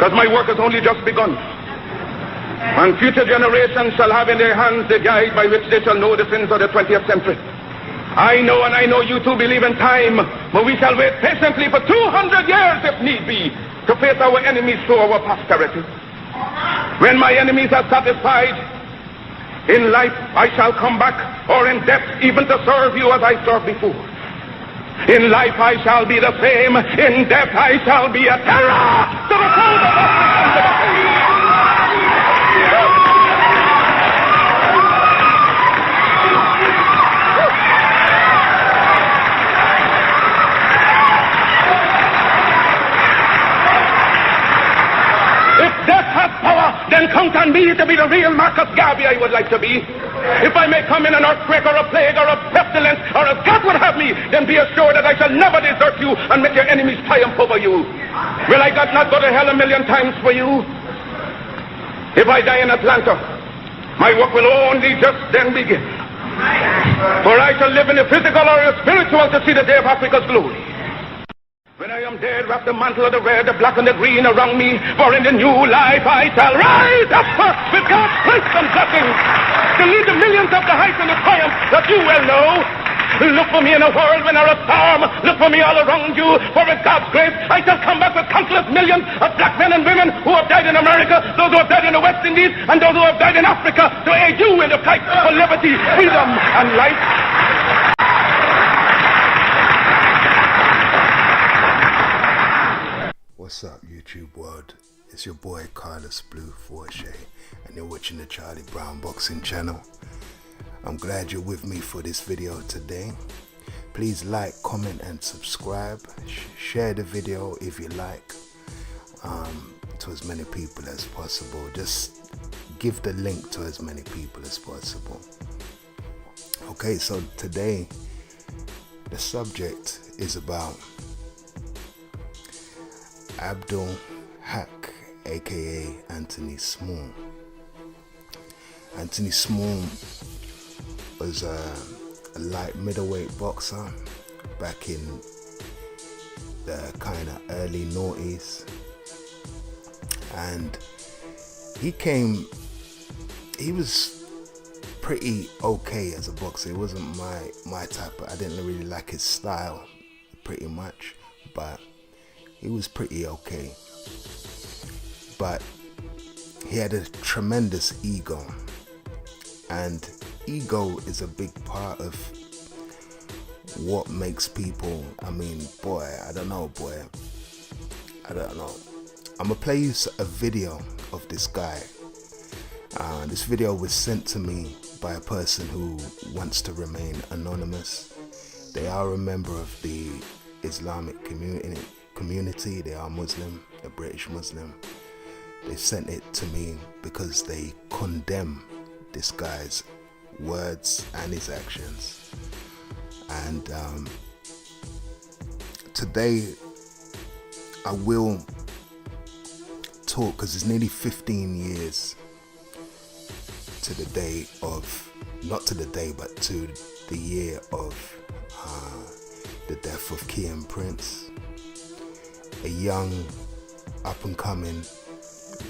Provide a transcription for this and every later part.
because my work has only just begun. And future generations shall have in their hands the guide by which they shall know the sins of the 20th century. I know, and I know you too believe in time, but we shall wait patiently for 200 years if need be to face our enemies to our posterity. When my enemies are satisfied, in life I shall come back, or in death even to serve you as I served before. In life I shall be the same, in death I shall be a terror to the foes of African. Then count on me to be the real Marcus Garvey I would like to be. If I may come in an earthquake or a plague or a pestilence or as God would have me, then be assured that I shall never desert you and make your enemies triumph over you. Will I God not go to hell a million times for you? If I die in Atlanta, my work will only just then begin. For I shall live in the physical or the spiritual to see the day of Africa's glory. When I am dead, wrap the mantle of the red, the black, and the green around me, for in the new life I shall rise up with God's grace and blessing to lead the millions up the heights and the triumph that you well know. Look for me in a world when there is storm. Look for me all around you, for with God's grace I shall come back with countless millions of black men and women who have died in America, those who have died in the West Indies, and those who have died in Africa to aid you in the fight for liberty, freedom, and life. What's up, YouTube world? It's your boy Carlos Blue Forche, and you're watching the Charlie Brown Boxing channel. I'm glad you're with me for this video today. Please like, comment, and subscribe. Share the video if you like to as many people as possible. Just give the link to as many people as possible. Okay, so today the subject is about Abdul Hack, aka Anthony Small. Anthony Small was a light middleweight boxer back in the kind of early noughties, and he was pretty okay as a boxer. It wasn't my type, I didn't really like his style pretty much, but he was pretty okay. But he had a tremendous ego, and ego is a big part of what makes people, I don't know. I'm gonna play you a video of this guy. This video was sent to me by a person who wants to remain anonymous. They are a member of the Islamic community. They are Muslim, a British Muslim. They sent it to me because they condemn this guy's words and his actions. And today I will talk, because it's nearly 15 years to the day of, not to the day, but to the year of the death of Kian Prince, a young up and coming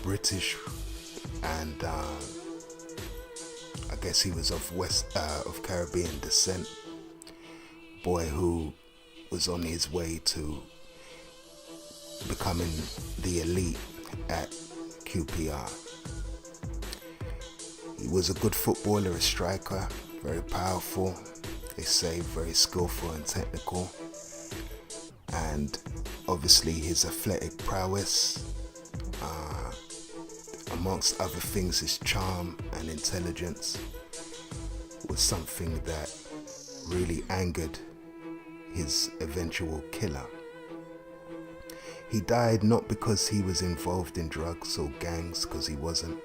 British, and I guess he was of Caribbean descent, boy who was on his way to becoming the elite at QPR. He was a good footballer, a striker, very powerful, they say, very skillful and technical, and obviously his athletic prowess, amongst other things his charm and intelligence, was something that really angered his eventual killer. He died not because he was involved in drugs or gangs, because he wasn't.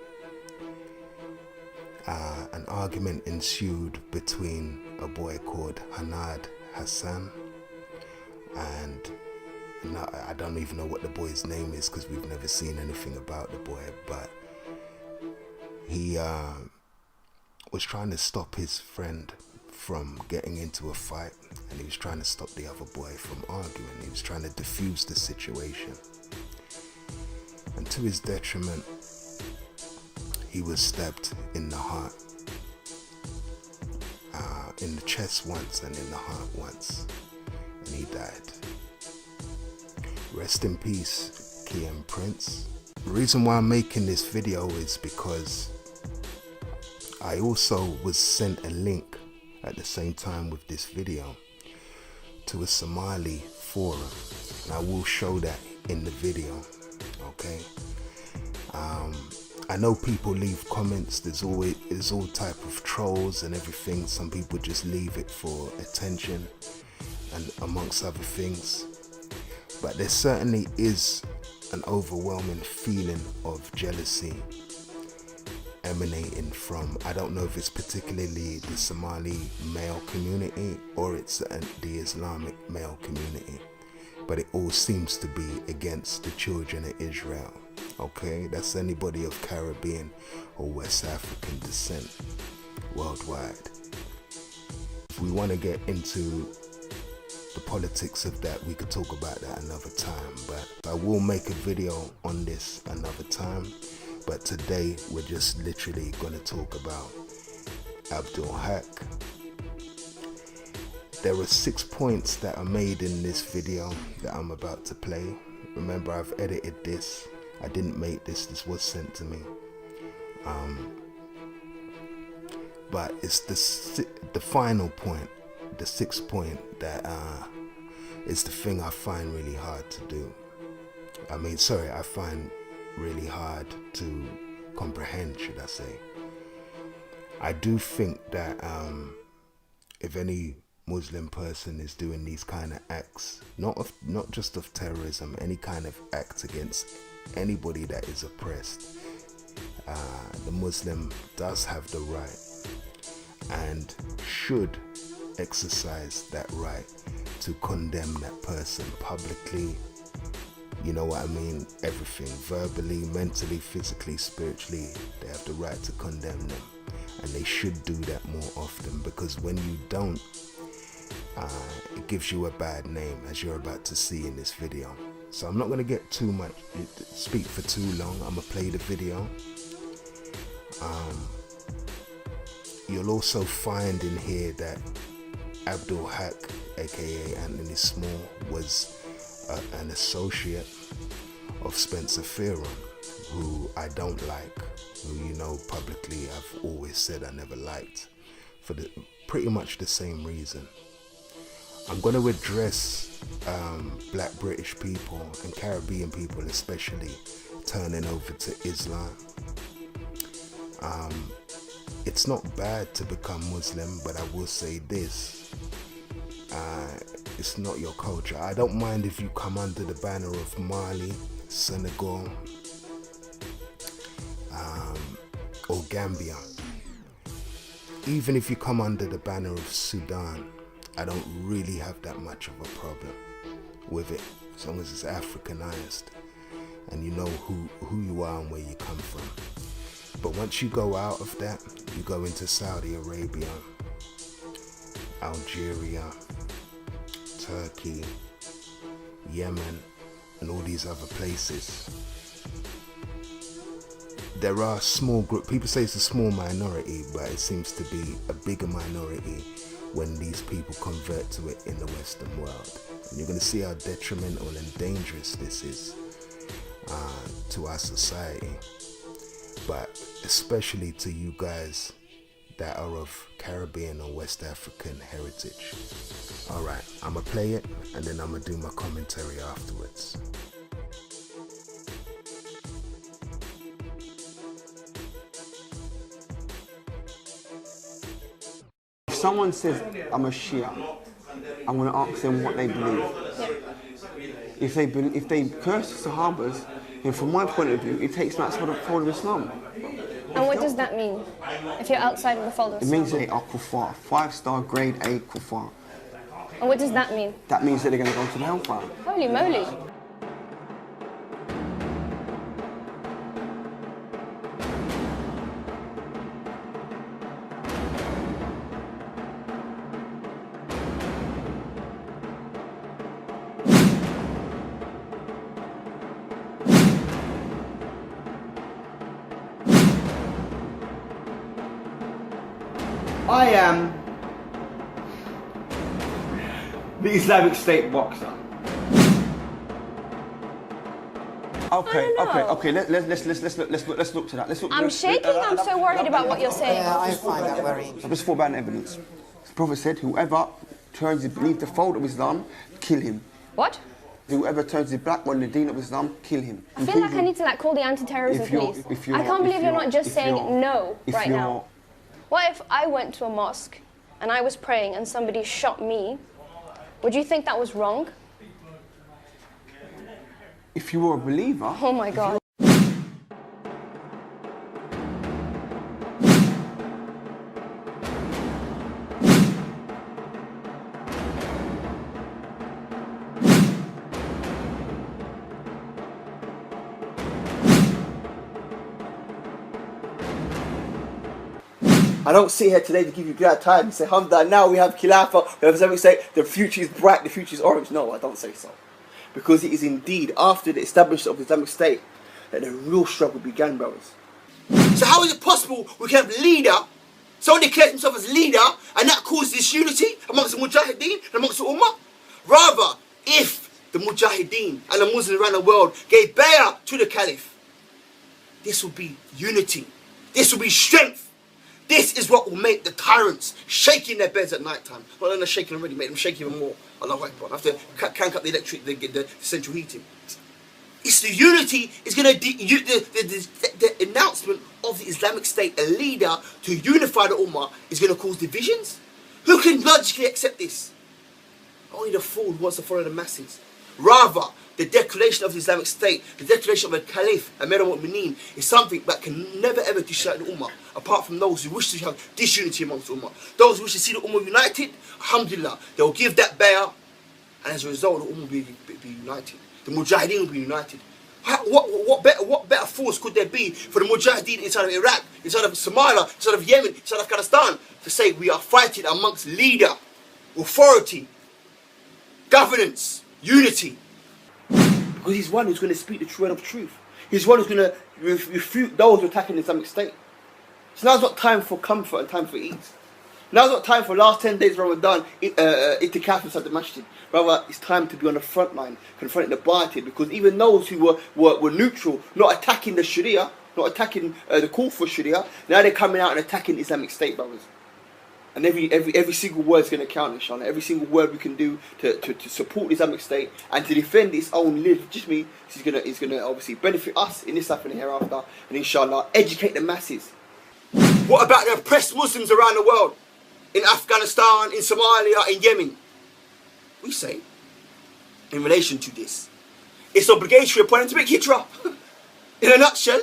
An argument ensued between a boy called Hanad Hassan and I don't even know what the boy's name is, because we've never seen anything about the boy, but he was trying to stop his friend from getting into a fight, and he was trying to stop the other boy from arguing. He was trying to defuse the situation. And to his detriment, he was stabbed in the heart, in the chest once and in the heart once, and he died. Rest in peace, Kian Prince. The reason why I'm making this video is because I also was sent a link at the same time with this video to a Somali forum, and I will show that in the video. Okay, I know people leave comments, there's all type of trolls and everything. Some people just leave it for attention and amongst other things, but there certainly is an overwhelming feeling of jealousy emanating from, I don't know if it's particularly the Somali male community or it's the Islamic male community, but it all seems to be against the children of Israel. Okay, that's anybody of Caribbean or West African descent worldwide. If we want to get into the politics of that, we could talk about that another time, but I will make a video on this another time. But today we're just literally going to talk about Abdul Haq. There are 6 points that are made in this video that I'm about to play. Remember, I've edited this. I didn't make this was sent to me. But it's the final point, the 6th point, that is the thing I find really hard to do. I find really hard to comprehend, should I say. I do think that if any Muslim person is doing these kind of acts, not just of terrorism, any kind of acts against anybody that is oppressed, the Muslim does have the right and should exercise that right to condemn that person publicly. You know what I mean? Everything, verbally, mentally, physically, spiritually, they have the right to condemn them, and they should do that more often, because when you don't, it gives you a bad name, as you're about to see in this video. So I'm not going to get too much, speak for too long. I'm going to play the video. You'll also find in here that Abdul Haq, aka Anthony Small, was an associate of Spencer Fearon, who I don't like, who, you know, publicly I've always said I never liked, for pretty much the same reason. I'm going to address black British people and Caribbean people especially turning over to Islam. It's not bad to become Muslim, but I will say this, it's not your culture. I don't mind if you come under the banner of Mali, Senegal, or Gambia. Even if you come under the banner of Sudan, I don't really have that much of a problem with it, as long as it's Africanized and you know who you are and where you come from. But once you go out of that, you go into Saudi Arabia, Algeria, Turkey, Yemen, and all these other places. There are small group. People say it's a small minority, but it seems to be a bigger minority when these people convert to it in the Western world. And you're going to see how detrimental and dangerous this is to our society, but especially to you guys that are of Caribbean or West African heritage. Alright, I'm going to play it and then I'm going to do my commentary afterwards. If someone says, I'm a Shia, I'm going to ask them what they believe. If they curse the Sahabas, then from my point of view, it takes them outside of the fold of Islam. And what does that mean, if you're outside of the fold of It Islam? means they are kuffar, 5-star grade A kuffar. And what does that mean? That means that they're going to go to the hellfire. Holy moly. I am the Islamic State boxer. Okay. Let's look to that. I'm shaking. I'm so worried about what you're saying. Yeah, I find that very interesting. Let's fall back on evidence. The Prophet said, whoever turns beneath the fold of Islam, kill him. What? Whoever turns his back on the deen of Islam, kill him. I feel like I need to call the anti-terrorism police. I can't believe you're not just saying no right now. What if I went to a mosque and I was praying and somebody shot me? Would you think that was wrong? If you were a believer... Oh my God. I don't sit here today to give you glad tidings and say, Alhamdulillah, now we have Khilafah, we have Islamic State, the future is bright, the future is orange. No, I don't say so. Because it is indeed after the establishment of the Islamic State that the real struggle began, brothers. So how is it possible we can have a leader, someone declares himself as leader, and that causes disunity amongst the Mujahideen and amongst the Ummah? Rather, if the Mujahideen and the Muslims around the world gave bay'ah to the Caliph, this will be unity, this will be strength. This is what will make the tyrants shake in their beds at night time. Not only shaking already, make them shake even more. Allahu Akbar. Have to crank up the electric, the central heating. It's the unity, it's going to, the announcement of the Islamic State, a leader to unify the Ummah, is going to cause divisions? Who can logically accept this? Only the fool who wants to follow the masses. Rather, the declaration of the Islamic State, the declaration of a Caliph, Amir al-Mu'mineen, is something that can never ever disunite the Ummah, apart from those who wish to have disunity amongst the Ummah. Those who wish to see the Ummah united, alhamdulillah, they will give that bay'ah, and as a result, the Ummah will be united. The Mujahideen will be united. What better force could there be for the Mujahideen inside of Iraq, inside of Somalia, inside of Yemen, inside of Afghanistan, to say we are fighting amongst leader, authority, governance, unity? Because he's one who's going to speak the true word of truth. He's one who's going to refute those who are attacking the Islamic State. So now's not time for comfort and time for ease. Now's not time for last 10 days of Ramadan, itikaf inside the masjid. Rather, it's time to be on the front line, confronting the batil, because even those who were neutral, not attacking the Sharia, not attacking the call for Sharia, now they're coming out and attacking the Islamic State, brothers. And every single word is going to count, inshallah. Every single word we can do to support the Islamic State and to defend its own legitimacy is going to obviously benefit us in this life and the hereafter, and inshallah educate the masses. What about the oppressed Muslims around the world? In Afghanistan, in Somalia, in Yemen? We say, in relation to this, it's obligatory upon them to make hijrah. In a nutshell,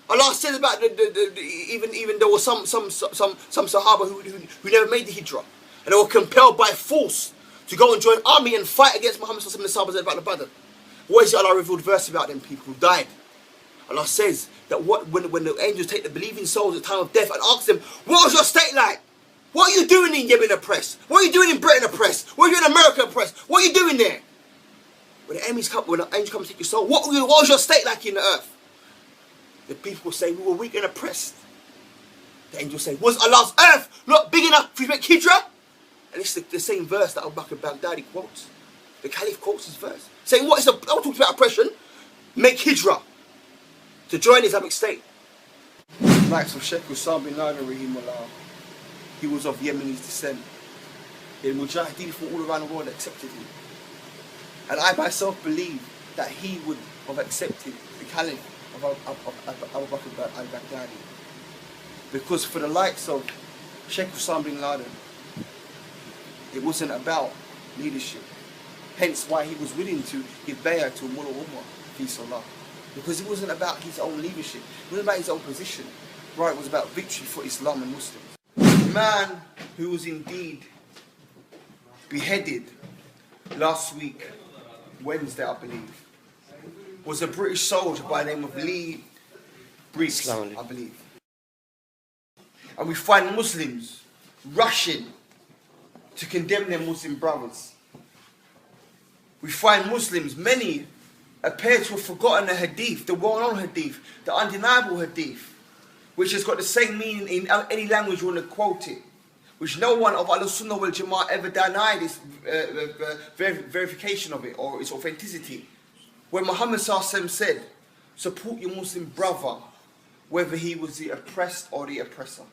Allah says about even there were some Sahaba who never made the hijrah, and they were compelled by force to go and join army and fight against Muhammad sallallahu alaihi wasallam about the Badr. What is it Allah revealed verse about them people who died? Allah says that when the angels take the believing souls at the time of death and ask them, what was your state like? What are you doing in Yemen oppressed? What are you doing in Britain oppressed? What are you doing in America oppressed? What are you doing there? When the angels come to take your soul, what was your state like in the earth? The people will say, we were weak and oppressed. The angel will say, was Allah's earth not big enough for you to make hijrah? And it's the same verse that Abu Bakr Baghdadi quotes. The Caliph quotes this verse, saying, what is I'm talking about oppression? Make hijrah to join the Islamic State. Likes of Sheikh Osama bin Laden, rahimahullah. He was of Yemenese descent. The Mujahideen from all around the world accepted him. And I myself believe that he would have accepted the Caliph of Abu Bakr al-Baghdadi. Because for the likes of Sheikh Osama bin Laden, it wasn't about leadership. Hence why he was willing to give bay'ah to Mullah Ummah, peace Allah. Because it wasn't about his own leadership, it wasn't about his own position. Right, it was about victory for Islam and Muslims. The man who was indeed beheaded last week, Wednesday I believe, was a British soldier by the name of Lee Brees, I believe. And we find Muslims rushing to condemn their Muslim brothers. We find Muslims, many appear to have forgotten the hadith, the well-known hadith, the undeniable hadith, which has got the same meaning in any language you want to quote it. which no one of Al-Sunnah wal Jama'ah ever denied its verification of it or its authenticity. When Muhammad said, support your Muslim brother, whether he was the oppressed or the oppressor.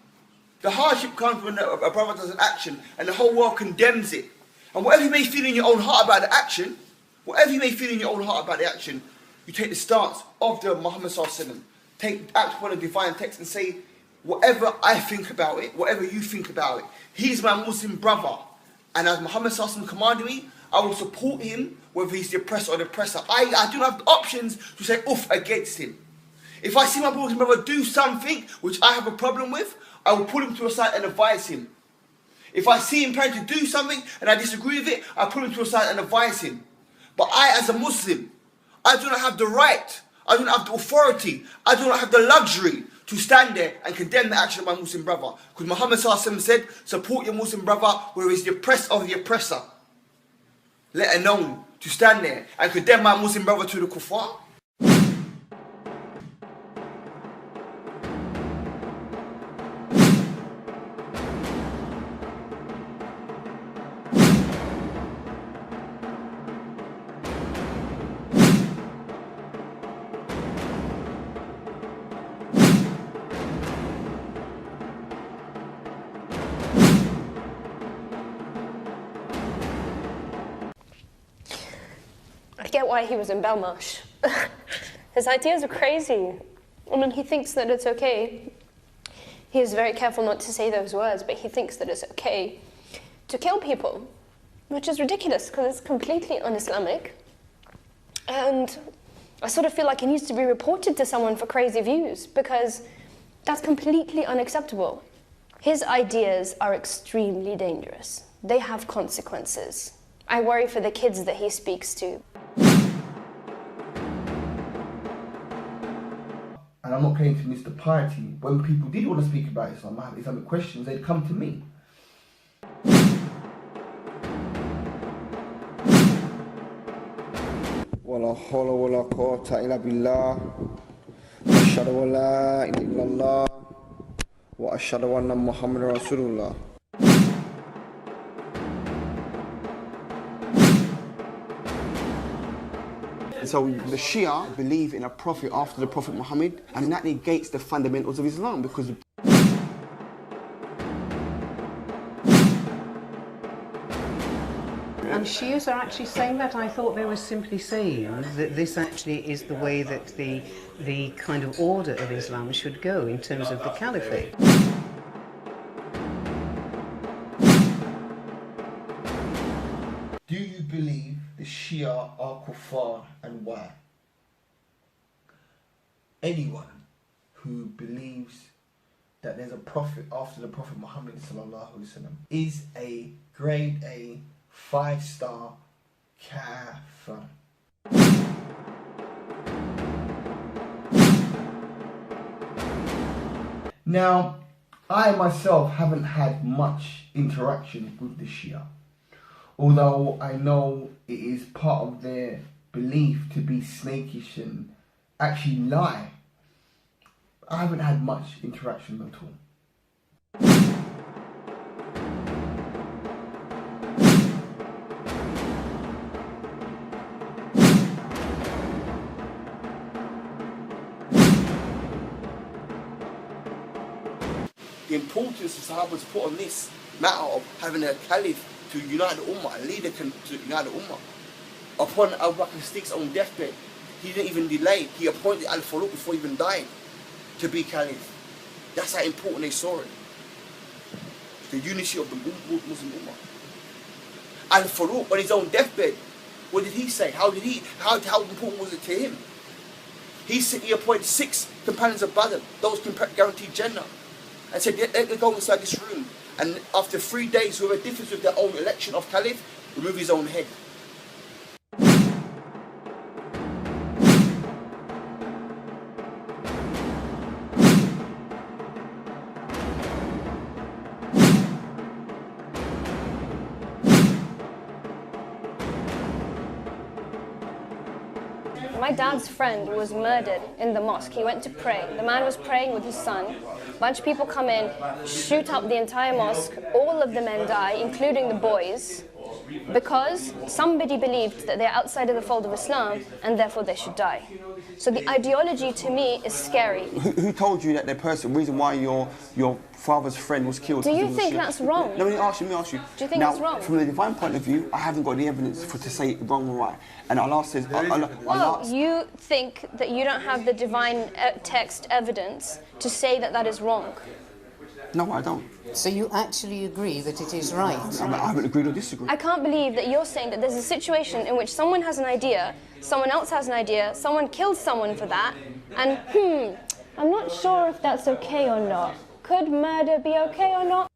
The hardship comes when a brother does an action and the whole world condemns it. And whatever you may feel in your own heart about the action, you take the stance of the Muhammad act upon a divine text and say, whatever I think about it, whatever you think about it, he's my Muslim brother. And as Muhammad commanded me, I will support him, whether he's the oppressor or the oppressor. I do not have the options to say oof against him. If I see my Muslim brother do something which I have a problem with, I will pull him to a side and advise him. If I see him trying to do something and I disagree with it, I pull him to a side and advise him. But I, as a Muslim, I do not have the right, I do not have the authority, I do not have the luxury to stand there and condemn the action of my Muslim brother. Because Muhammad said, support your Muslim brother, where he's the oppressed of the oppressor. Let alone to stand there and condemn my Muslim brother to the kuffar. I get why he was in Belmarsh. His ideas are crazy. I mean, he thinks that it's okay. He is very careful not to say those words, but he thinks that it's okay to kill people, which is ridiculous because it's completely un-Islamic. And I sort of feel like he needs to be reported to someone for crazy views because that's completely unacceptable. His ideas are extremely dangerous. They have consequences. I worry for the kids that he speaks to. And I'm not claiming to miss the piety. When people did want to speak about Islam, have Islamic questions, they'd come to me. Wala hawla wala quwwata illa billah. Ashhadu an la ilaha illallah wa ashhadu anna Muhammadan Rasulullah. So the Shia believe in a prophet after the Prophet Muhammad, and that negates the fundamentals of Islam because And Shias are actually saying that? I thought they were simply saying that this actually is the way that the kind of order of Islam should go in terms of the caliphate. Do you believe the Shia are kuffar and why? Anyone who believes that there's a prophet after the Prophet Muhammad is a grade A 5-star kafir. Now, I myself haven't had much interaction with the Shia. Although I know it is part of their belief to be snakish and actually lie, I haven't had much interaction at all. The importance the Sahabas put on this matter of having a caliph to unite the Ummah, a leader to unite the Ummah. Upon Abu Bakr as-Siddiq's own deathbed, he didn't even delay. He appointed Al-Faruq before he even died to be caliph. That's how important they saw it. The unity of the Muslim Ummah. Al-Faruq, on his own deathbed, what did he say? How important was it to him? He appointed 6 companions of Badr, those guaranteed Jannah, and said, let them go inside this room. And after 3 days, whoever differs with their own election of caliph, remove his own head. My dad's friend was murdered in the mosque. He went to pray. The man was praying with his son. A bunch of people come in, shoot up the entire mosque. All of the men die, including the boys, because somebody believed that they're outside of the fold of Islam and therefore they should die. So the ideology to me is scary. Who told you that the reason why your father's friend was killed? Do you think that's wrong? Let me ask you. Do you think that's wrong? From the divine point of view, I haven't got the evidence to say wrong or right. And Allah says... You think that you don't have the divine text evidence to say that that is wrong? No, I don't. So you actually agree that it is right? I haven't agreed or disagreed. I can't believe that you're saying that there's a situation in which someone has an idea, someone else has an idea, someone kills someone for that, and I'm not sure if that's okay or not. Could murder be okay or not?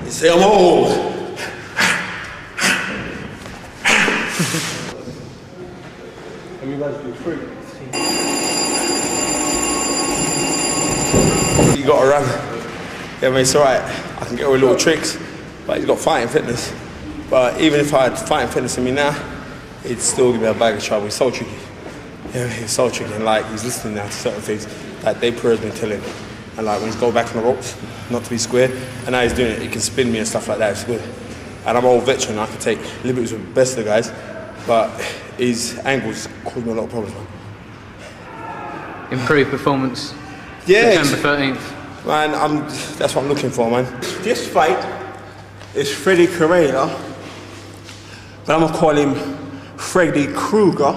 They say I'm old. Have you guys been free? You gotta run. Yeah, I mean, it's alright. I can get away with little tricks, but he's got fighting fitness. But even if I had fighting fitness in me now, he'd still give me a bag of trouble. He's so tricky. Yeah, he's so tricky. And like, he's listening now to certain things that Daypur has been telling him. And like, when he's going back on the ropes, not to be squared, and now he's doing it, he can spin me and stuff like that. It's good. And I'm an old veteran. I can take liberties with the best of the guys, but his angles cause me a lot of problems, man. Improved performance. Yeah, September 13th. Man, that's what I'm looking for, man. This fight is Freddy Carrera, but I'm gonna call him Freddy Krueger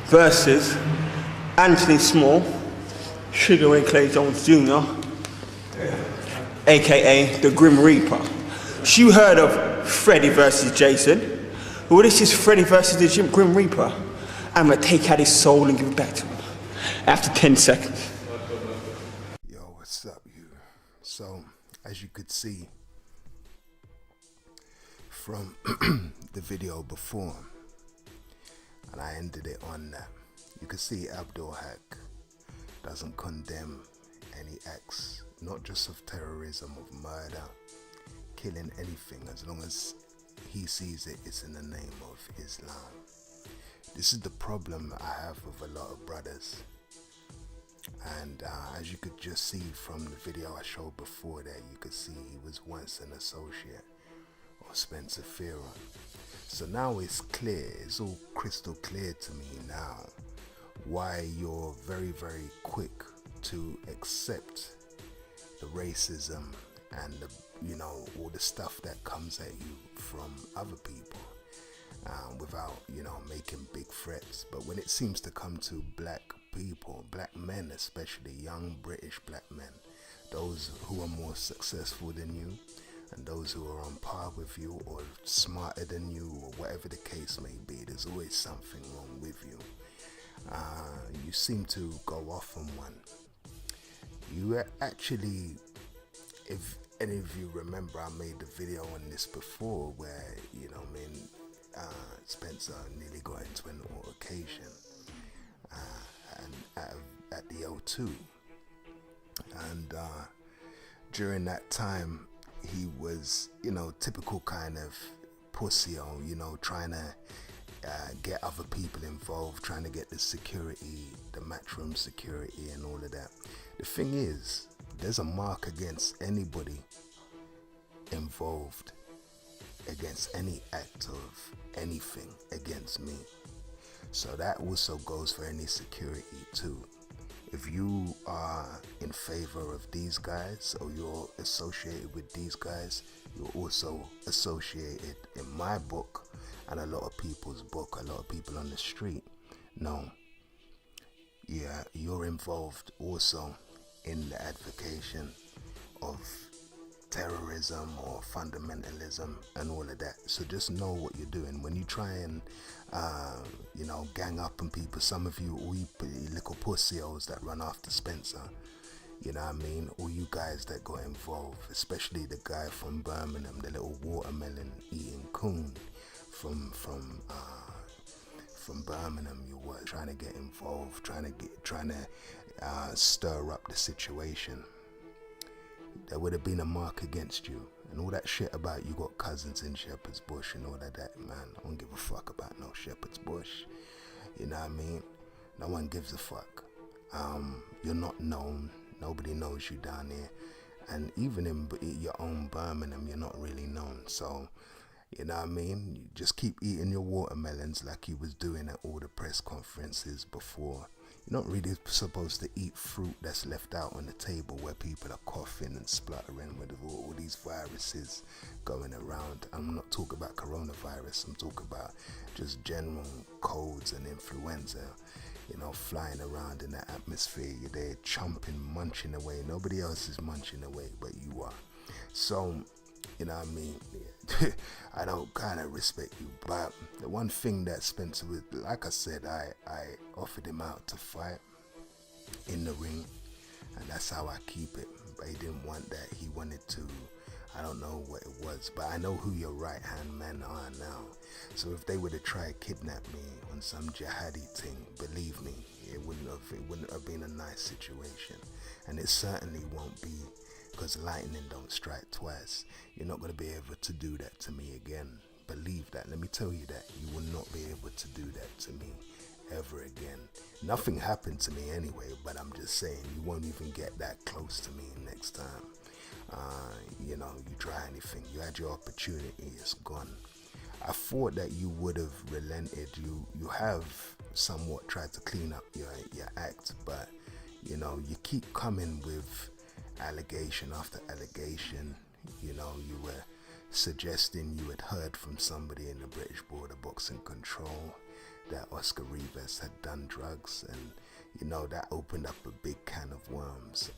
versus Anthony Small, Sugar Ray Clay Jones Jr., aka the Grim Reaper. So you heard of Freddy versus Jason? Well, this is Freddy versus the Grim Reaper. I'm gonna take out his soul and give it back to him after 10 seconds. Yo, what's up, you? So, as you could see from the video before, and I ended it on that, you could see Abdul Haq doesn't condemn any acts, not just of terrorism, of murder, killing anything, as long as he sees it's in the name of Islam. This is the problem I have with a lot of brothers. And as you could just see from the video I showed before that, you could see he was once an associate of Spencer Fearon. So now it's clear, it's all crystal clear to me now why you're very, very quick to accept the racism and the, all the stuff that comes at you from other people without, making big threats. But when it seems to come to black people, black men especially, young British black men, those who are more successful than you and those who are on par with you or smarter than you or whatever the case may be, there's always something wrong with you. You seem to go off on one. You actually, if any of you remember, I made the video on this before where, Spencer nearly got into an altercation at the O2. And during that time, he was, typical kind of pussy, trying to get other people involved, trying to get the security, the matchroom security and all of that. The thing is, there's a mark against anybody involved against any act of anything against me. So that also goes for any security too. If you are in favor of these guys or you're associated with these guys, you're also associated, in my book and a lot of people's book, a lot of people on the street know, yeah, you're involved also in the advocation of terrorism or fundamentalism and all of that. So just know what you're doing. When you try and gang up on people, some of you little pussios that run after Spencer, You know what I mean? All you guys that got involved, especially the guy from Birmingham, the little watermelon eating coon from Birmingham, you were trying to get involved, trying to stir up the situation. There would have been a mark against you, and all that shit about you got cousins in Shepherd's Bush and all that, man. I don't give a fuck about no Shepherd's Bush. You know what I mean? No one gives a fuck. You're not known. Nobody knows you down here, and even in your own Birmingham, you're not really known. So, you know what I mean? You just keep eating your watermelons like you was doing at all the press conferences before. You're not really supposed to eat fruit that's left out on the table where people are coughing and spluttering with all these viruses going around. I'm not talking about coronavirus. I'm talking about just general colds and influenza. You know, flying around in the atmosphere. You're there chomping, munching away. Nobody else is munching away, but you are. So, you know what I mean? I don't kind of respect you. But the one thing that Spencer was, like I said, I offered him out to fight in the ring. And that's how I keep it. But he didn't want that. He wanted to, I don't know what it was, but I know who your right-hand men are now. So if they were to try to kidnap me on some jihadi thing, believe me, it wouldn't have been a nice situation. And it certainly won't be, because lightning don't strike twice. You're not going to be able to do that to me again. Believe that. Let me tell you that. You will not be able to do that to me ever again. Nothing happened to me anyway, but I'm just saying you won't even get that close to me next time. You know, you try anything. You had your opportunity, it's gone. I thought that you would have relented. You have somewhat tried to clean up your act, but you know, you keep coming with allegation after allegation. You know, you were suggesting you had heard from somebody in the British Board of Boxing Control that Oscar Rivas had done drugs, and you know, that opened up a big can of worms.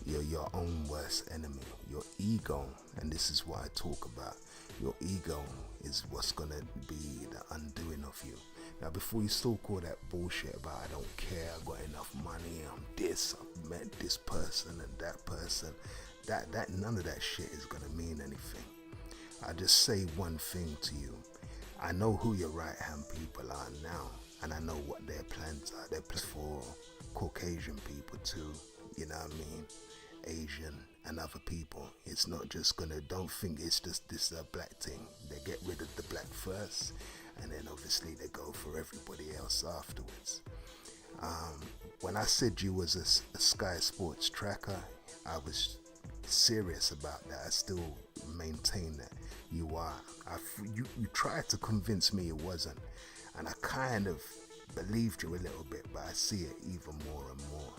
You're your own worst enemy, your ego, and this is what I talk about. Your ego is what's gonna be the undoing of you. Now, before you still call that bullshit about I don't care, I got enough money, I'm this, I've met this person and that person, that none of that shit is gonna mean anything. I just say one thing to you. I know who your right hand people are now, and I know what their plans are. They're plans for Caucasian people too, you know what I mean? Asian and other people. It's not just gonna, don't think it's just this black thing. They get rid of the black first, and then obviously they go for everybody else afterwards. When I said you was a Sky Sports tracker, I was serious about that. I still maintain that you are. You tried to convince me it wasn't, and I kind of believed you a little bit, but I see it even more and more.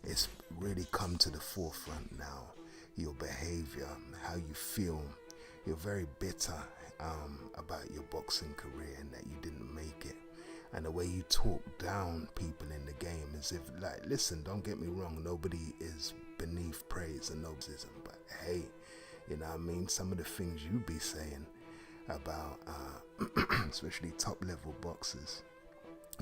It's really come to the forefront now. Your behavior, how you feel. You're very bitter about your boxing career and that you didn't make it. And the way you talk down people in the game, as if, like, listen, don't get me wrong, nobody is beneath praise and noticism, but hey, you know what I mean? Some of the things you be saying about, especially top level boxers,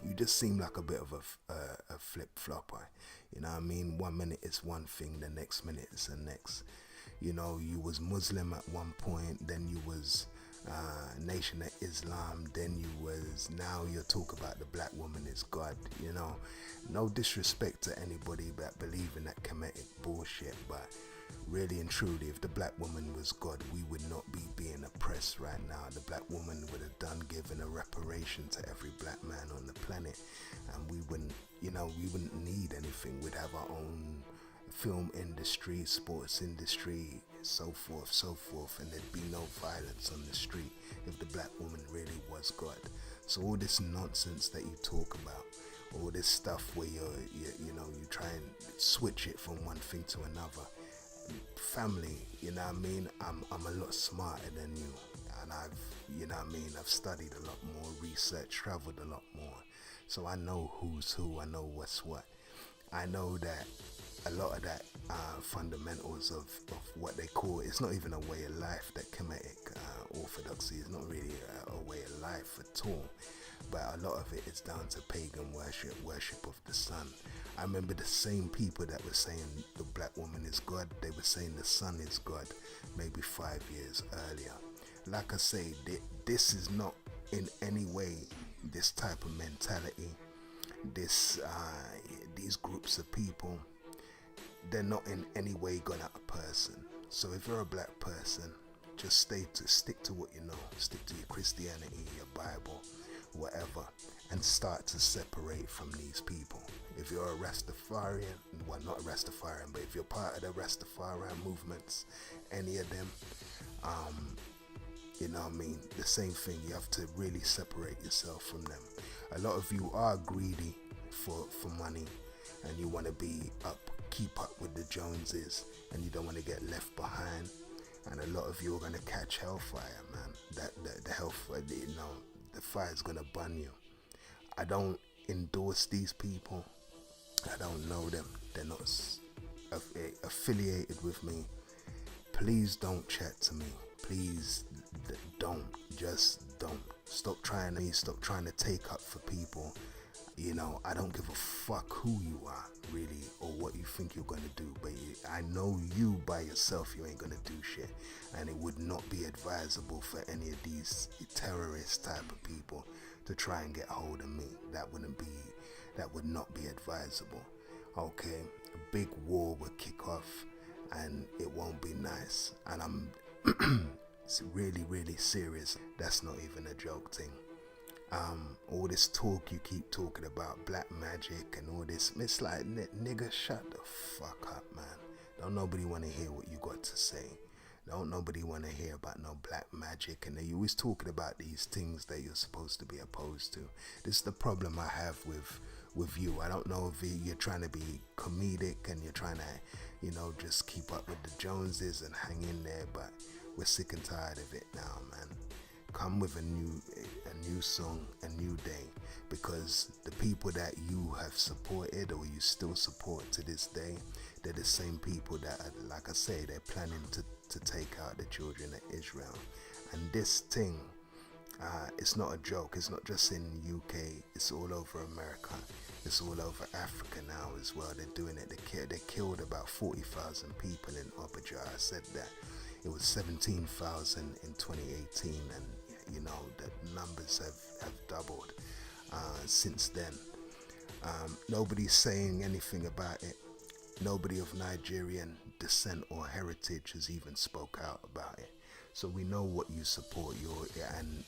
you just seem like a bit of a flip-flopper. You know what I mean? 1 minute it's one thing, the next minute it's the next. You know, you was Muslim at one point, then you was Nation of Islam, then you was, now you're talking about the black woman is God. You know, no disrespect to anybody that believe in that Kemetic bullshit, but really and truly, if the black woman was God, we would not be being oppressed right now. The black woman would have done given a reparation to every black man on the planet, and we wouldn't, you know, we wouldn't need anything. We'd have our own film industry, sports industry, so forth, and there'd be no violence on the street if the black woman really was God. So all this nonsense that you talk about, all this stuff where you try and switch it from one thing to another. Family, you know what I mean? I'm a lot smarter than you, and I've studied a lot more, researched, traveled a lot more, so I know who's who, I know what's what. I know that a lot of that fundamentals of what they call, it's not even a way of life. That Kemetic orthodoxy is not really a way of life at all. but a lot of it is down to pagan worship of the sun. I remember the same people that were saying the black woman is God, they were saying the sun is God maybe 5 years earlier. Like I say, this is not in any way this type of mentality. These groups of people, they're not in any way gone at a person. So if you're a black person, just stick to what you know. Stick to your Christianity, your Bible, whatever, and start to separate from these people. If you're a Rastafarian, well, not a Rastafarian, but if you're part of the Rastafarian movements, any of them, you know what I mean, the same thing, you have to really separate yourself from them. A lot of you are greedy for money, and you want to keep up with the Joneses, and you don't want to get left behind. And a lot of you are going to catch hellfire, man. The hellfire, you know, the fire's going to burn you. I don't endorse these people. I don't know them. They're not affiliated with me. Please don't chat to me. Please don't. Just don't. Stop trying to take up for people. You know, I don't give a fuck who you are, really, or what you think you're going to do. But I know you by yourself, you ain't going to do shit. And it would not be advisable for any of these terrorist type of people to try and get a hold of me. That would not be advisable. Okay, a big war would kick off, and it won't be nice. And I'm really, really serious. That's not even a joke thing. All this talk you keep talking about black magic and all this, it's like, nigga, shut the fuck up, man. Don't nobody want to hear what you got to say. Don't nobody want to hear about no black magic, and you always talking about these things that you're supposed to be opposed to. This is the problem I have with you. I don't know if you're trying to be comedic and you're trying to, you know, just keep up with the Joneses and hang in there, but we're sick and tired of it now, man. Come with a new song, a new day, because the people that you have supported or you still support to this day, they're the same people that, like I say, they're planning to take out the children of Israel. And this thing, it's not a joke. It's not just in the UK, it's all over America. It's all over Africa now as well. They're doing it. They killed about 40,000 people in Abuja. I said that. It was 17,000 in 2018, and you know the numbers have doubled since then. Nobody's saying anything about it. Nobody of Nigerian descent or heritage has even spoke out about it. So we know what you support, and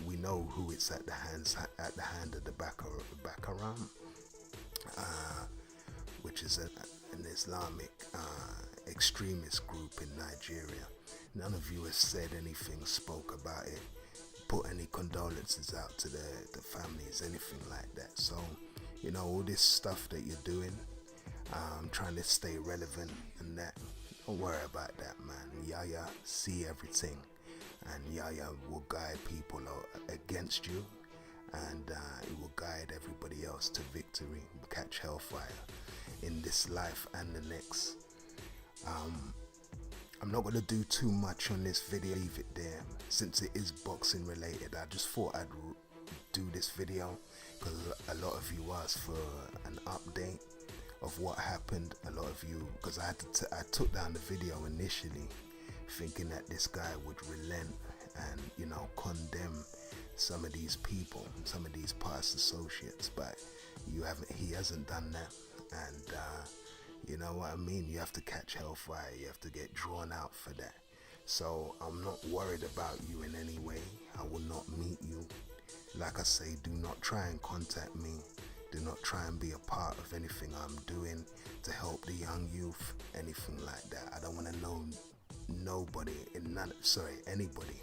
we know who it's at the hand of the Bakaram, which is an Islamic extremist group in Nigeria. None of you has said anything, spoke about it, put any condolences out to the families, anything like that. So, you know, all this stuff that you're doing, trying to stay relevant and that, don't worry about that, man. Yahya see everything, and Yahya will guide people against you, and it will guide everybody else to victory, catch hellfire in this life and the next. I'm not going to do too much on this video, leave it there. Since it is boxing related, I just thought I'd do this video because a lot of you asked for an update of what happened. A lot of you, because I took down the video initially thinking that this guy would relent and, you know, condemn some of these people, some of these past associates, but he hasn't done that. And you know what I mean? You have to catch hellfire. You have to get drawn out for that. So I'm not worried about you in any way. I will not meet you. Like I say, do not try and contact me. Do not try and be a part of anything I'm doing to help the young youth, anything like that. I don't want to know anybody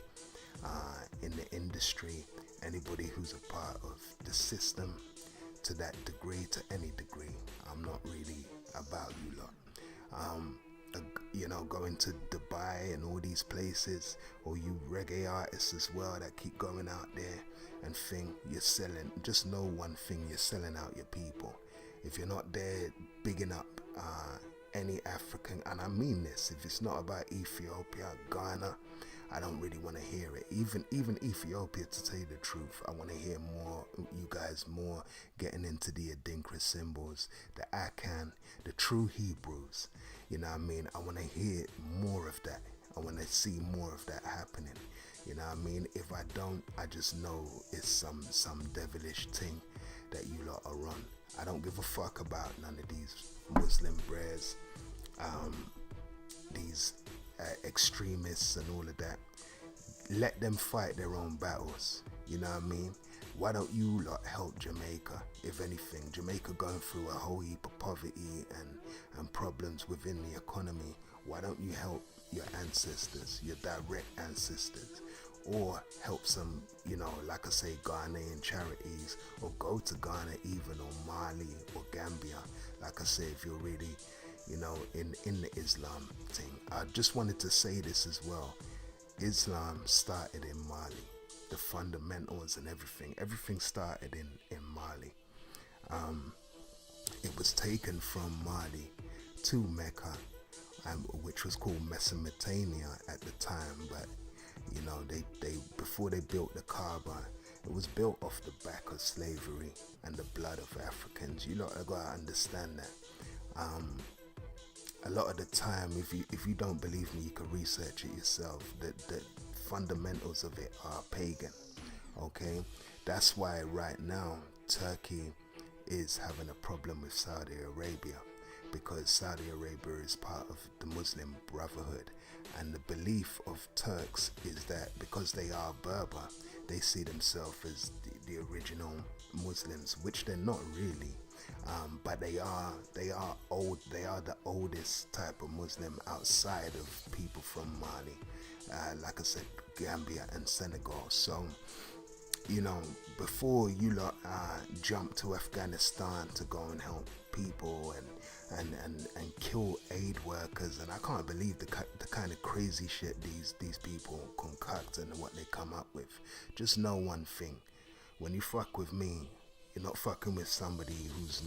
in the industry, anybody who's a part of the system to that degree, to any degree. I'm not really about you lot. You know, going to Dubai and all these places, or you reggae artists as well that keep going out there and think you're selling, just know one thing, you're selling out your people. If you're not there bigging up any African, and I mean this, if it's not about Ethiopia, Ghana, I don't really want to hear it. Even Ethiopia, to tell you the truth, I want to hear more, you guys more getting into the Adinkra symbols, the Akan, the true Hebrews. You know what I mean? I want to hear more of that. I want to see more of that happening. You know what I mean? If I don't, I just know it's some devilish thing that you lot are on. I don't give a fuck about none of these Muslim bres, these extremists and all of that. Let them fight their own battles. You know what I mean? Why don't you lot help Jamaica? If anything, Jamaica going through a whole heap of poverty and problems within the economy. Why don't you help your ancestors, your direct ancestors? Or help some, you know, like I say, Ghanaian charities, or go to Ghana even, or Mali, or Gambia. Like I say, if you're really, you know, in the Islam thing. I just wanted to say this as well. Islam started in Mali. The fundamentals and everything started in Mali. It was taken from Mali to Mecca, which was called Mesopotamia at the time, but you know, they before they built the Kaaba, it was built off the back of slavery and the blood of Africans. You lot have got to understand that. A lot of the time, if you don't believe me, you can research it yourself. The fundamentals of it are pagan. Okay, that's why right now Turkey is having a problem with Saudi Arabia, because Saudi Arabia is part of the Muslim Brotherhood, and the belief of Turks is that because they are Berber, they see themselves as the original Muslims, which they're not really, but they are old. They are the oldest type of Muslim outside of people from Mali, like I said, Gambia and Senegal. So, you know, before you lot jump to Afghanistan to go and help people and kill aid workers, and I can't believe the kind of crazy shit these people concoct and what they come up with. Just know one thing: when you fuck with me, you're not fucking with somebody who's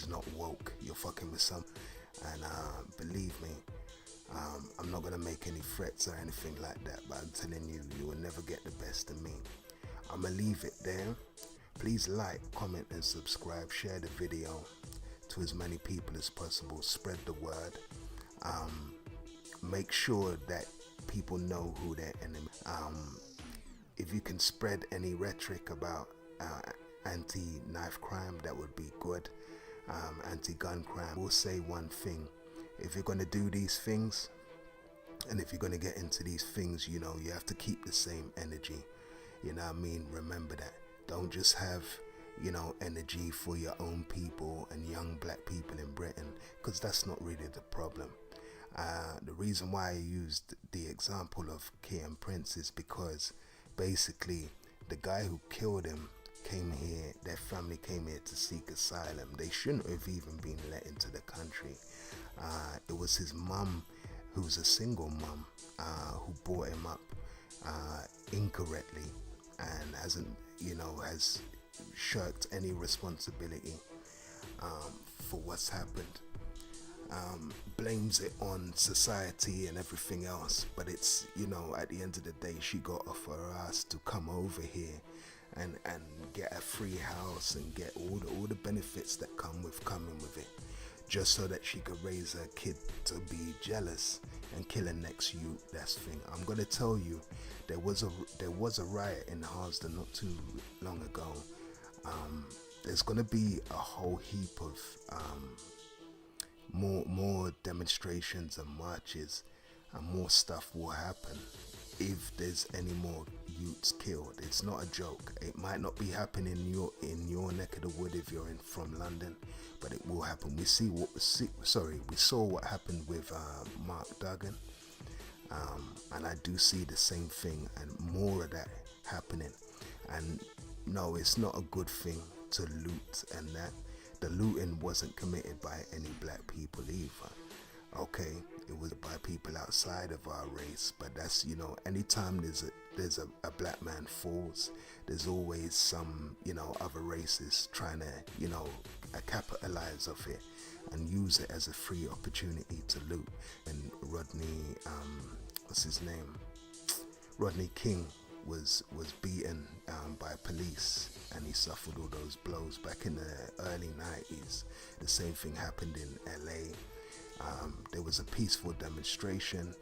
not woke. You're fucking with some, and believe me, I'm not gonna make any threats or anything like that, but I'm telling you, you will never get the best of me. I'm gonna leave it there. Please like, comment and subscribe. Share the video to as many people as possible. Spread the word. Make sure that people know who their enemy. If you can spread any rhetoric about anti-knife crime, that would be good. Anti-gun crime. We'll say one thing: if you're gonna do these things, and if you're gonna get into these things, you know, you have to keep the same energy. You know what I mean? Remember that. Don't just have, you know, energy for your own people and young black people in Britain, because that's not really the problem. The reason why I used the example of Kian Prince is because basically the guy who killed him came here, their family came here to seek asylum. They shouldn't have even been let into the country. It was his mum, who's a single mum, who brought him up incorrectly, and has shirked any responsibility for what's happened. Blames it on society and everything else, but it's, you know, at the end of the day, she got off her ass to come over here and get a free house and get all the benefits that come with coming with it, just so that she could raise her kid to be jealous and kill her next youth. That's the thing. I'm gonna tell you, there was a riot in Harsden not too long ago. There's gonna be a whole heap of more demonstrations and marches, and more stuff will happen if there's any more youths killed. It's not a joke. It might not be happening in your neck of the wood if you're from London, but it will happen. We saw what happened with Mark Duggan, and I do see the same thing and more of that happening. And no, it's not a good thing to loot, and that the looting wasn't committed by any black people either. Okay, it was by people outside of our race, but that's, you know, anytime there's a black man falls, there's always some, you know, other races trying to, you know, capitalize off it and use it as a free opportunity to loot. And Rodney, what's his name? Rodney King was beaten by police, and he suffered all those blows back in the early 90s. The same thing happened in LA. There was a peaceful demonstration.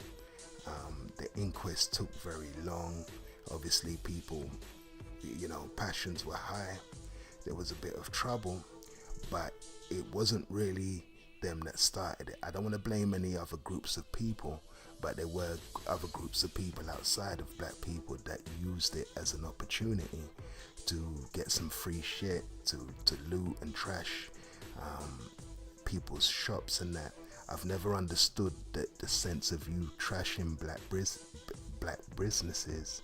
The inquest took very long. Obviously people, passions were high. There was a bit of trouble, but it wasn't really them that started it. I don't want to blame any other groups of people, but there were other groups of people outside of black people that used it as an opportunity to get some free shit, to loot and trash people's shops and that. I've never understood the sense of you trashing black businesses,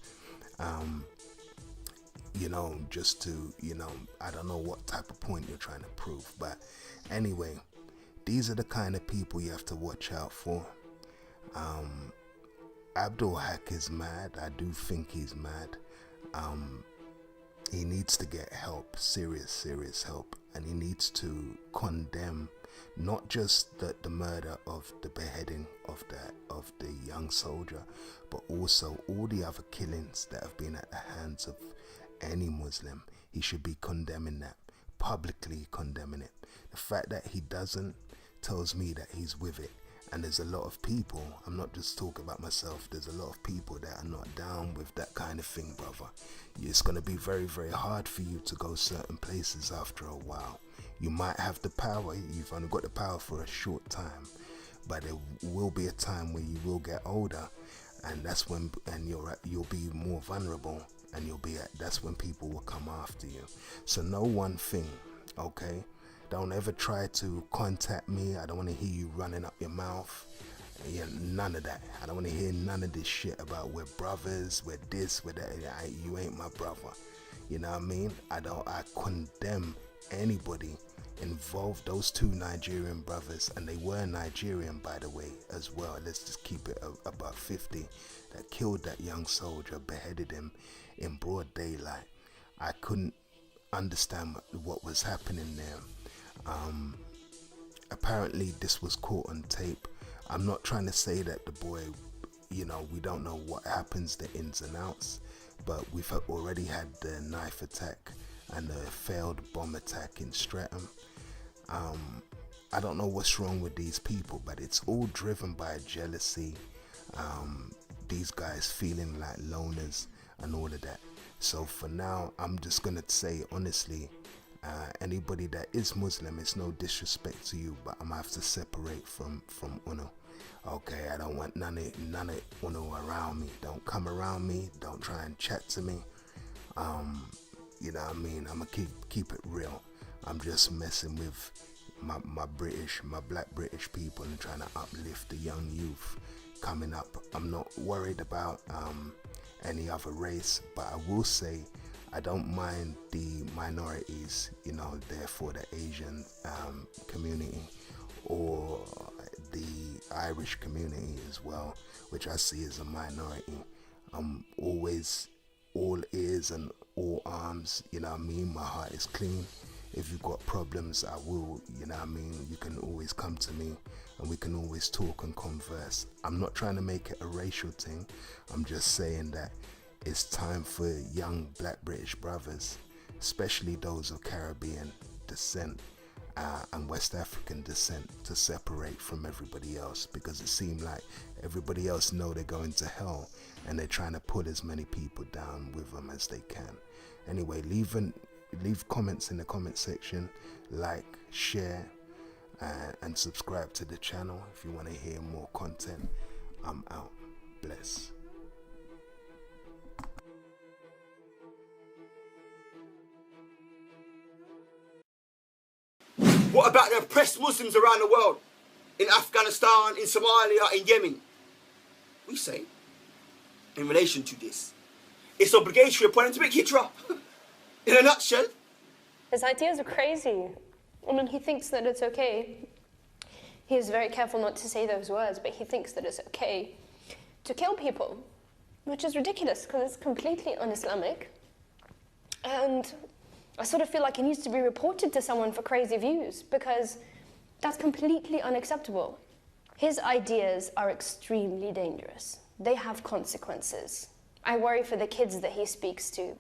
just to, I don't know what type of point you're trying to prove. But anyway, these are the kind of people you have to watch out for. Abdul Haq is mad. I do think he's mad. He needs to get help, serious help, and he needs to condemn not just the murder of the beheading of the young soldier, but also all the other killings that have been at the hands of any Muslim. He should be condemning that, publicly condemning it. The fact that he doesn't tells me that he's with it. And there's a lot of people, I'm not just talking about myself, there's a lot of people that are not down with that kind of thing, brother. It's going to be very, very hard for you to go certain places after a while. You might have the power, you've only got the power for a short time, but there will be a time where you will get older, and that's when, and you'll be more vulnerable, and that's when people will come after you. So know one thing, okay? Don't ever try to contact me. I don't want to hear you running up your mouth. Yeah, none of that. I don't want to hear none of this shit about we're brothers, we're this, we're that. You ain't my brother. You know what I mean? I condemn anybody involved. Those two Nigerian brothers, and they were Nigerian, by the way, as well. Let's just keep it about 50. That killed that young soldier, beheaded him in broad daylight. I couldn't understand what was happening there. Apparently this was caught on tape. I'm not trying to say that the boy, we don't know what happens, the ins and outs, but we've already had the knife attack and the failed bomb attack in Streatham. I don't know what's wrong with these people, but it's all driven by jealousy. These guys feeling like loners and all of that. So for now, I'm just gonna say honestly, anybody that is Muslim, it's no disrespect to you, but I'm gonna have to separate from Uno. Okay, I don't want none of Uno around me. Don't come around me. Don't try and chat to me. You know what I mean? I'm gonna keep it real. I'm just messing with my black British people and trying to uplift the young youth coming up. I'm not worried about any other race, but I will say I don't mind the minorities, therefore the Asian community or the Irish community as well, which I see as a minority. I'm always all ears and all arms, my heart is clean. If you've got problems, I will, you can always come to me and we can always talk and converse. I'm not trying to make it a racial thing. I'm just saying that it's time for young black British brothers, especially those of Caribbean descent and West African descent, to separate from everybody else, because it seems like everybody else know they're going to hell and they're trying to put as many people down with them as they can. Anyway, leave comments in the comment section, like, share, and subscribe to the channel if you want to hear more content. I'm out. Bless. What about the oppressed Muslims around the world? In Afghanistan, in Somalia, in Yemen? We say, in relation to this, it's obligatory upon them to make hijrah. In a nutshell. His ideas are crazy. He thinks that it's okay. He is very careful not to say those words, but he thinks that it's okay to kill people, which is ridiculous because it's completely un-Islamic. And I sort of feel like he needs to be reported to someone for crazy views, because that's completely unacceptable. His ideas are extremely dangerous. They have consequences. I worry for the kids that he speaks to.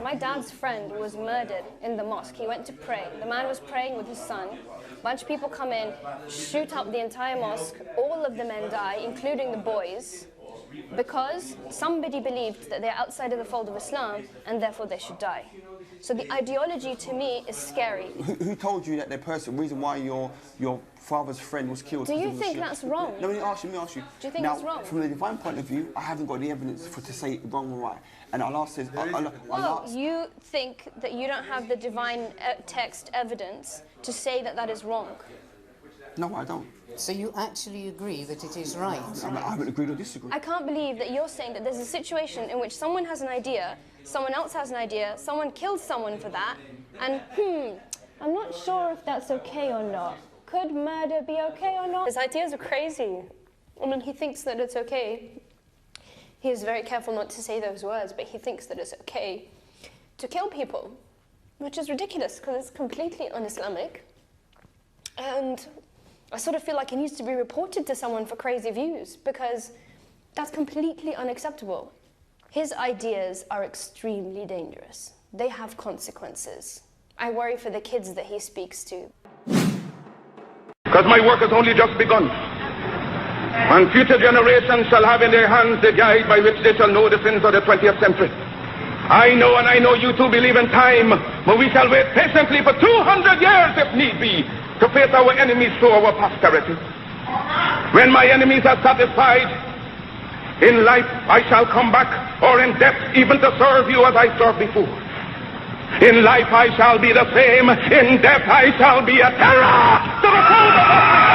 My dad's friend was murdered in the mosque. He went to pray. The man was praying with his son. A bunch of people come in, shoot up the entire mosque. All of the men die, including the boys, because somebody believed that they're outside of the fold of Islam and therefore they should die. So the ideology to me is scary. Who told you that the reason why your father's friend was killed? Do you think that's wrong? No, let me ask you. Do you think that's wrong? From the divine point of view, I haven't got the evidence to say wrong or right. And Allah says... You think that you don't have the divine text evidence to say that that is wrong? No, I don't. So you actually agree that it is right? I haven't agreed or disagreed. I can't believe that you're saying that there's a situation in which someone has an idea, someone else has an idea, someone kills someone for that, and I'm not sure if that's okay or not. Could murder be okay or not? His ideas are crazy. I mean, he thinks that it's okay. He is very careful not to say those words, but he thinks that it's okay to kill people, which is ridiculous because it's completely un-Islamic. And I sort of feel like he needs to be reported to someone for crazy views because that's completely unacceptable. His ideas are extremely dangerous. They have consequences. I worry for the kids that he speaks to. Because my work has only just begun. And future generations shall have in their hands the guide by which they shall know the sins of the 20th century. I know, and I know you too believe in time, but we shall wait patiently for 200 years if need be, to face our enemies to our posterity. When my enemies are satisfied, in life I shall come back, or in death even to serve you as I served before. In life I shall be the same, in death I shall be a terror to the foes of